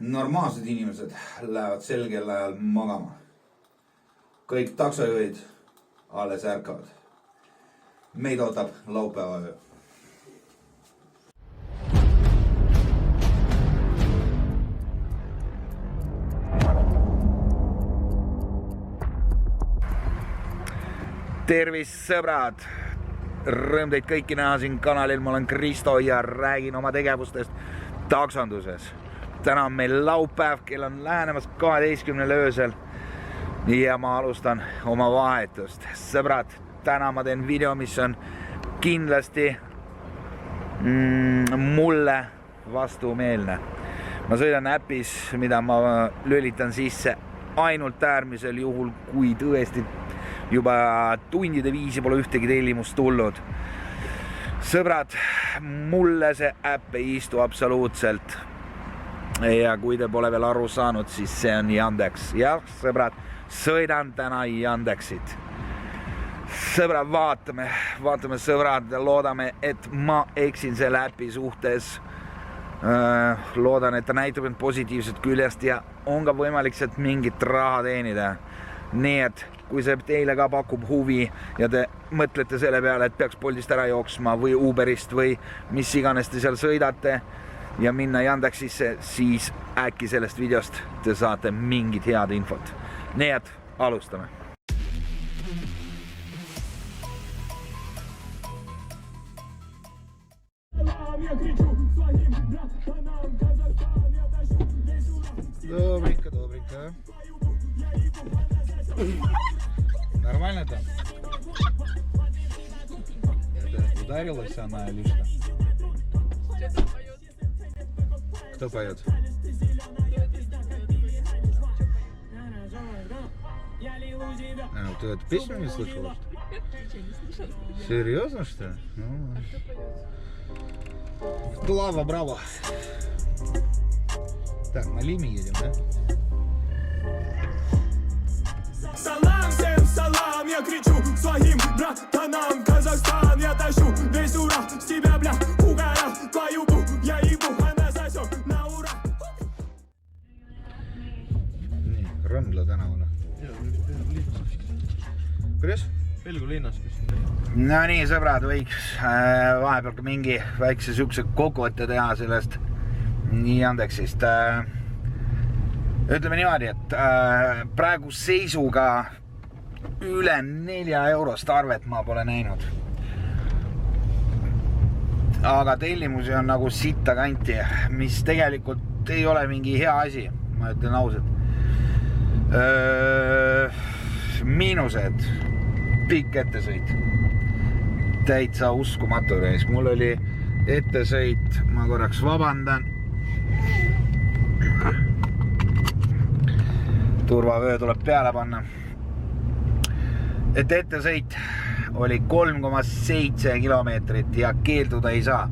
Normaalsed inimesed lähevad selgel ajal magama. Kõik taksojuhid alles ärkavad. Meid ootab laupäeva öö. Tervis sõbrad! Rõõm teid kõiki näha siin kanalil. Ma olen Kristo ja räägin oma tegevustest taksonduses. Täna on meil laupäev, kell on lähenemas 12 öösel ja ma alustan oma vahetust. Sõbrad, täna ma teen video, mis on kindlasti mulle vastumeelne. Ma sõidan äpis, mida ma lülitan sisse ainult äärmisel juhul, kui tõesti juba tundide viisi pole ühtegi tellimust tulnud. Sõbrad, mulle see äpp ei istu absoluutselt. Ja kui te pole veel aru saanud, siis see on Yandex. Jah, sõbrad, sõidan täna Yandexit. Sõbrad, vaatame sõbrad, loodame, et ma eksin selle äpi suhtes. Loodan, et ta näitab end positiivset küljest ja on ka võimalik sealt mingit raha teenida. Nii et kui see teile ka pakub huvi ja te mõtlete selle peale, et peaks Boltist ära jooksma või Uberist või mis iganes te seal sõidate ja minna Yandexisse, siis äkki sellest videost te saate mingit head infot. Nii et alustame. Добренько. Нормально там? Это ударилась она или что? Что-то поет. Кто поет? Ты эту песню не слышала? Серьезно, что ли? Ну, Клава, браво! Так, на Лиме едем, да? Салам, всем салам, я кричу своим братанам. Казахстан, я тащу весь ура, с тебя, бля, угорал. Твою бу, я ебу, она сосет на ура. Nii, Randla tänavale. Kuidas? Pelgu linnas. No nii, sõbrad, võiks vahepeal ka mingi väikse sükse kokkuvõtte teha sellest Yandexist. Ütleme niimoodi, et praegu seisuga üle 4 eurost arvet ma pole näinud. Aga tellimusi on nagu sitta kanti, mis tegelikult ei ole mingi hea asi, ma ütlen ausalt. Miinused, pikk ettesõit. Täitsa uskumatu reis. Mul oli ettesõit, ma korraks vabandan. Turvavöö tuleb peale panna. Et ettesõit oli 3,7 kilomeetrit ja keelduda ei saa.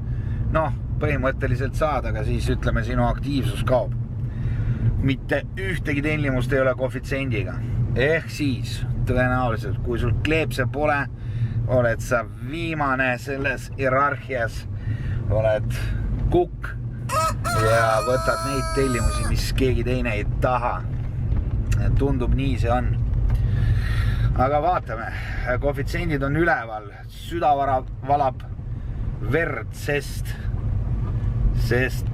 Noh, põhimõtteliselt saad, aga siis ütleme, sinu aktiivsus kaob. Mitte ühtegi tellimust ei ole koefitsiendiga. Ehk siis, tõenäoliselt, kui sul kleepse pole, oled sa viimane selles hierarhias, oled kukk ja võtad neid tellimusi, mis keegi teine ei taha. Tundub nii see on. Aga vaatame, koefitsiendid on üleval, südavara valab verd, sest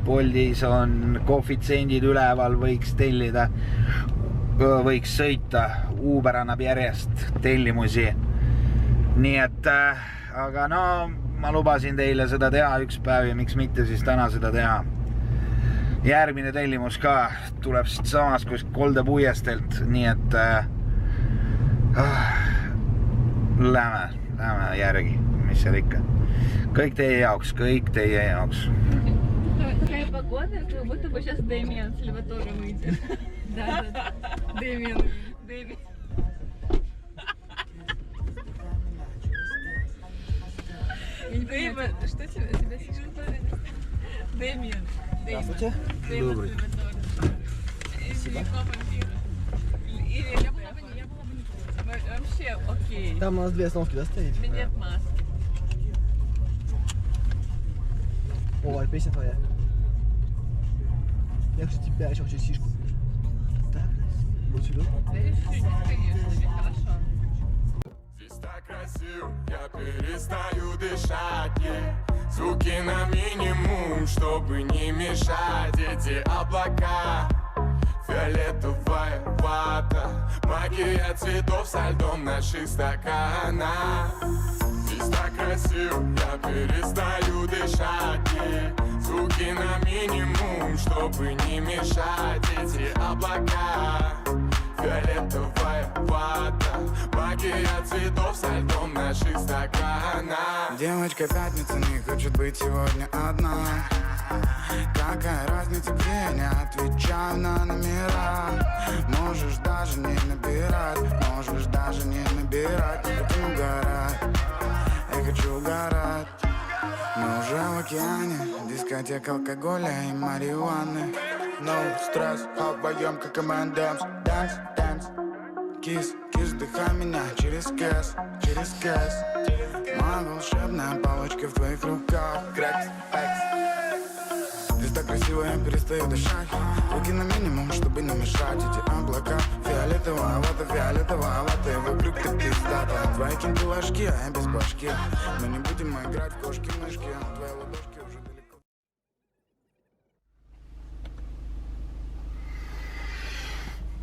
Boltis on koefitsiendid üleval, võiks tellida, võiks sõita, Uber annab järjest tellimusi. Nii et, aga no, ma lubasin teile seda teha üks päev ja miks mitte siis täna seda teha. Järgmine tellimus ka tuleb siit samas kui Koldepuiestelt, nii et lähme järgi, mis seal ikka. Kõik teie jaoks. Такая погода, как будто бы сейчас Дэмиан с Леватора выйдет. Да. Дэмиан. Я не понимаю, что тебя сейчас говорит? Дэмиан. Здравствуйте. Добрый. Спасибо. Или я была бы не. Вообще окей. Там у нас 2 остановки, да, стоит? У меня нет маски. О, песня твоя. Я, кстати, 5 вообще сишку. Так, вот сюда. Да решили, конечно, тебе хорошо. Здесь так красиво, я перестаю дышать, звуки на минимум, чтобы не мешать. Эти облака, фиолетовая вата, магия цветов со льдом наших стаканах. Здесь так красиво, я перестаю дышать, звуки на минимум, чтобы не мешать. Эти облака, фиолетовая вата, магия цветов со льдом наших стаканах. Девочка пятница не хочет быть сегодня одна. Какая разница, где я не отвечаю на номера. Можешь даже не набирать, можешь даже не набирать. Я хочу угорать, я хочу угорать. Мы уже в океане, дискотека алкоголя и марихуаны. No стресс, а вдвоем как M&M's. Dance, dance, kiss, kiss, вдыхай меня через кэс, через кэс. Моя волшебная палочка в твоих руках. Крэкс, экс. Здесь так красиво, я перестаю дышать. Руки на минимум, чтобы не мешать. Эти облака, фиолетовая вата, и вокруг ты пиздата. Твои кинты ложки, а я без башки. Мы не будем играть в кошки-мышки. Твои ладошки уже далеко.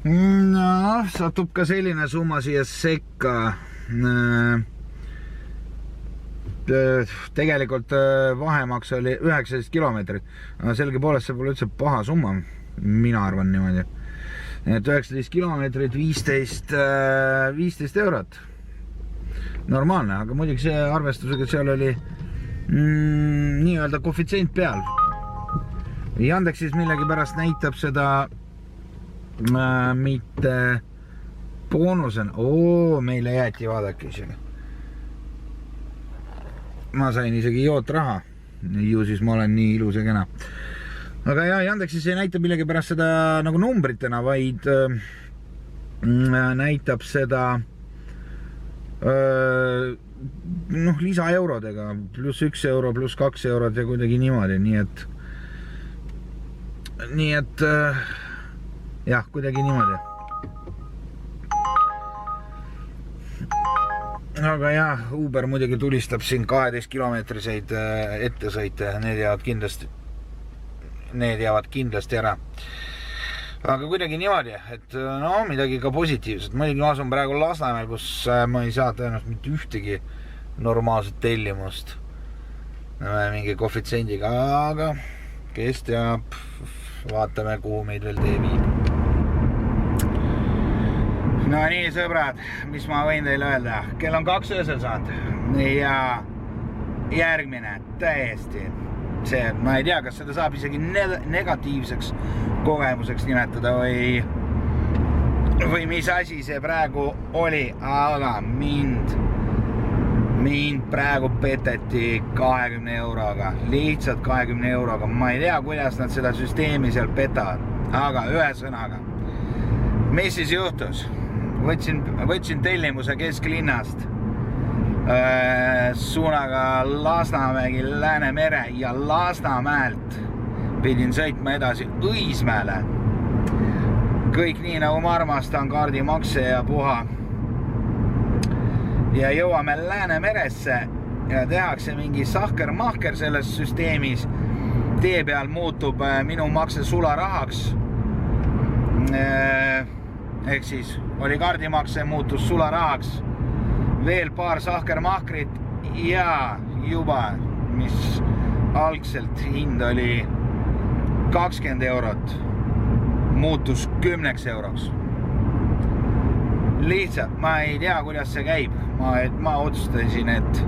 No, satub ka selline summa siia sekka. Tegelikult vahemaks oli 19 kilomeetrit. Sellegipoolest see pole üldse paha summa, mina arvan niimoodi. Et 19 kilomeetrit, 15 eurot. Normaalne, aga muidugi see arvestusega seal oli nii-öelda koefitsient peal. Yandexis millegi pärast näitab seda mitte boonusen. Meile jäeti vaadake isegi. Ma sain isegi joot raha. Ju siis ma olen nii ilus ja kena. Aga jah, Yandexis ei näita millegi pärast seda nagu numbritena, vaid näitab seda lisa eurodega. Plus 1 euro, plus 2 eurot ja kuidagi niimoodi. Nii et jah, kuidagi niimoodi. Aga jah, Uber muidugi tulistab siin 12 kilomeetriseid ettesõite. Need jäävad kindlasti ära. Aga kuidagi niimoodi, et midagi ka positiivset. Muidugi ma asun praegu Lasnamäel, kus ma ei saa tõenäoliselt mitte ühtegi normaalset tellimust. Mingi koefitsendiga, aga kes teab, vaatame, kuhu meid veel tee viib. No nii, sõbrad, mis ma võin teile öelda? Kell on 2 öösel saanud ja järgmine täiesti see, ma ei tea, kas seda saab isegi negatiivseks kogemuseks nimetada või mis asi see praegu oli, aga mind praegu peteti 20 euroga, lihtsalt 20 euroga. Ma ei tea, kuidas nad seda süsteemi seal petavad, aga ühe sõnaga. Mis siis juhtus? Võtsin tellimuse kesklinnast suunaga Lasnamägi, Läänemere ja Lasnamäelt pidin sõitma edasi Õismäele. Kõik nii, nagu ma armastan, kaardimakse ja puha. Ja jõuame Läänemeresse ja tehakse mingi sahker-mahker selles süsteemis. Tee peal muutub minu makse sularahaks. Ehk siis oli kaardimakse, muutus sularahaks. Veel paar sahker-mahkrit ja juba, mis algselt hind oli 20 eurot, muutus 10 euroks. Lihtsalt, ma ei tea, kuidas see käib. Ma otsustasin, et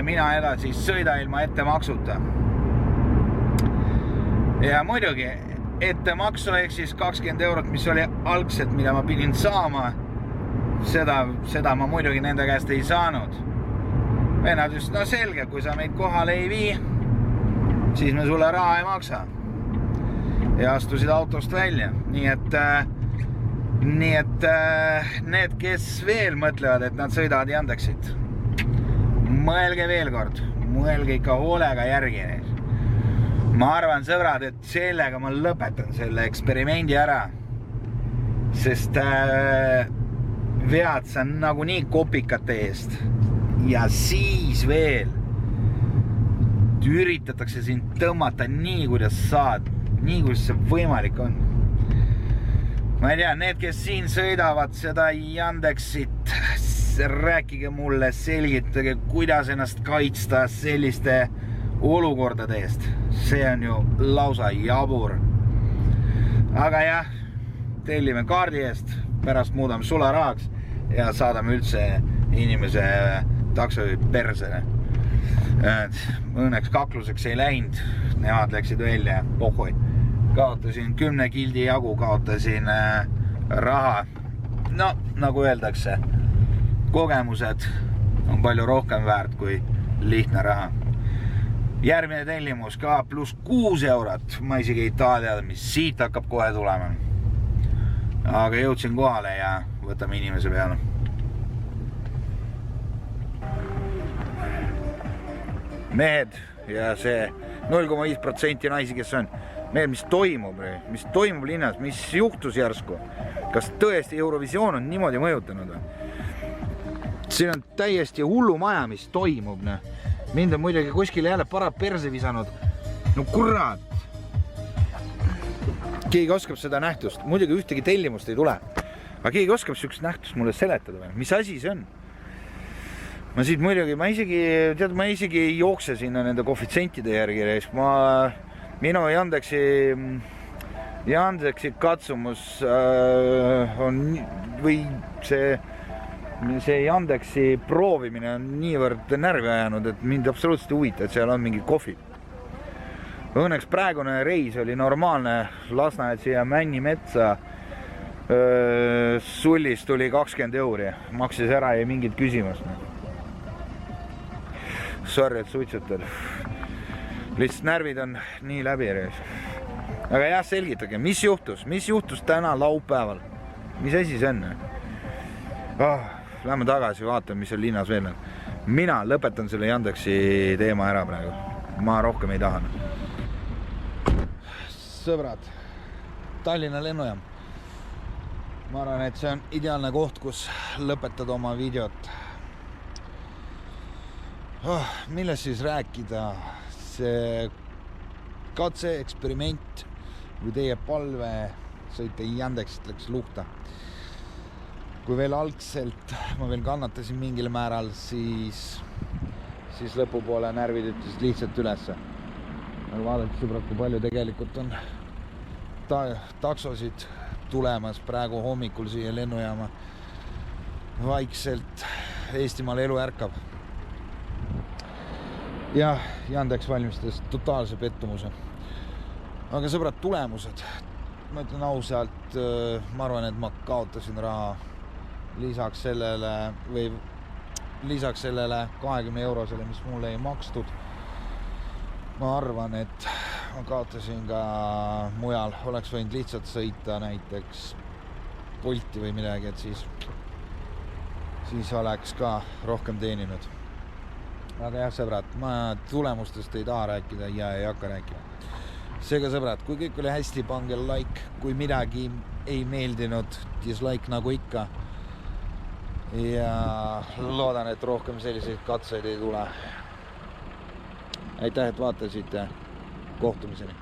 mina edasi sõida ilma ettemaksuta. Ja muidugi, ettemaksu ehk siis 20 eurot, mis oli algselt, mida ma pidin saama, seda ma muidugi nende käest ei saanud. Venad just, no selge, kui sa meid kohale ei vii, siis me sulle raha ei maksa. Ja astusid autost välja. Nii et need, kes veel mõtlevad, et nad sõidavad Yandexit, mõelge veel kord, mõelge ikka hoolega järgi. ma arvan, sõbrad, et sellega ma lõpetan selle eksperimendi ära, sest vead sa nagunii kopikate eest ja siis veel üritatakse sind tõmmata nii, kuidas saad, nii, kuidas see võimalik on. Ma ei tea, need, kes siin sõidavad seda Yandexit, rääkige mulle, selgitage, kuidas ennast kaitsta selliste olukordade eest. See on ju lausa jabur. Aga jah, tellime kaardi eest, pärast muudame sularahaks ja saadame üldse inimese taksojuht persele. Õnneks kakluseks ei läinud, nemad läksid välja, pohhoi. Kaotasin 10 kildi jagu, kaotasin raha. No, nagu öeldakse, kogemused on palju rohkem väärt kui lihtne raha. Järgmine tellimus ka pluss 6 eurot. Ma isegi ei taha, mis siit hakkab kohe tulema. Aga jõudsin kohale ja võtame inimese peale. Mehed ja see 0,5% naisi, kes on. Mehed, mis toimub linnas, mis juhtus järsku? Kas tõesti Eurovisioon on niimoodi mõjutanud? Siin on täiesti hullu maja, mis toimub. Mind on muidugi kuskil jälle para perse visanud. No kurat! Keegi oskab seda nähtust. Muidugi ühtegi tellimust ei tule. Aga keegi oskab sellist nähtust mulle seletada. Mis asi see on? Ma siit muidugi, ma isegi ei jookse sinna nende koefitsentide järgi. Minu Yandeksi katsumus on, või see Yandeksi proovimine on niivõrd närvi ajanud, et mind absoluutselt huvita, et seal on mingi kohvi. Õnneks praegune reis oli normaalne, Lasnamäed siia Männimetsa Sullist tuli 20 euri, maksis ära ja mingit küsimust. Sorry, et suitsutad. Lihtsalt närvid on nii läbi. Aga jah, selgitage, mis juhtus täna laupäeval? Mis asi see on? Lähme tagasi, vaatame, mis on linnas veel. Mina lõpetan selle Yandeksi teema ära praegu. Ma rohkem ei taha. Sõbrad, Tallinna lennujaam. Ma arvan, et see on ideaalne koht, kus lõpetada oma videot. Millest siis rääkida? See katse, eksperiment või teie palve sõite Yandexit läks luhta. Kui veel algselt ma veel kannatasin mingil määral, siis lõpupoole närvid ütlesid lihtsalt ülesse. Vaadake, sõbrad, kui palju tegelikult on taksosid tulemas praegu hommikul siia lennujaama. Vaikselt Eestimaal elu ärkab. Ja Yandex valmistas totaalse pettumuse. Aga sõbrad, tulemused. Ma ütlen ausalt, ma arvan, et ma kaotasin raha lisaks sellele 20 eurosele, mis mulle ei makstud. Ma arvan, et ma kaotasin ka mujal. Oleks võinud lihtsalt sõita näiteks Bolti või midagi, et siis oleks ka rohkem teeninud. Aga jah, sõbrad, ma tulemustest ei taha rääkida ja ei hakka rääkida. Seega, sõbrad, kui kõik oli hästi, pange like. Kui midagi ei meeldinud, dislike nagu ikka. Ja loodan, et rohkem selliseid katseid ei tule. Aitäh, et vaatasite. Kohtumiseni.